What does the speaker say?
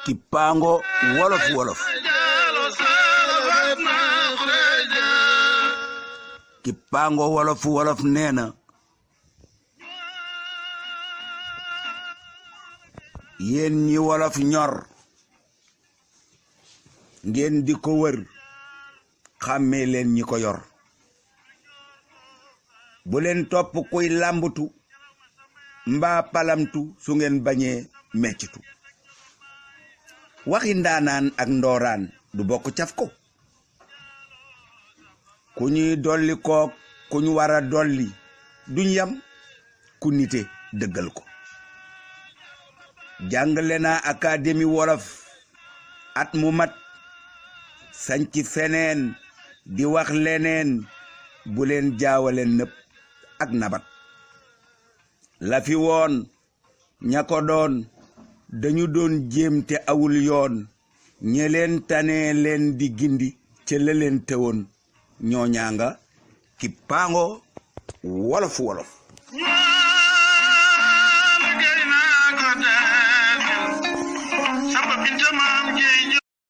Kipango wolof wolof. Kipango wolof wolof nee na yéen ñi wolof ñor ngeen di ko wër xàmmee leen ñi ko yor bu leen topp kuy làmbatu mbaa palamtu su ngeen bañee meccitu waxi ndaanaan ak ndooraan du bokk caf ko ku ñuy dolli kook ku ñu war a dolli duñ yam ku nite dëggal ko jàngale naa académie wolof at mu mat sañci feneen di wax leneen bu leen jaawale nëpp ak nabat la fi woon ña ko doon dañu doon jéem te awul yoon ñe leen tane leen di gindi ca la leen tewoon ñooñaa nga Kipango wolof wolof.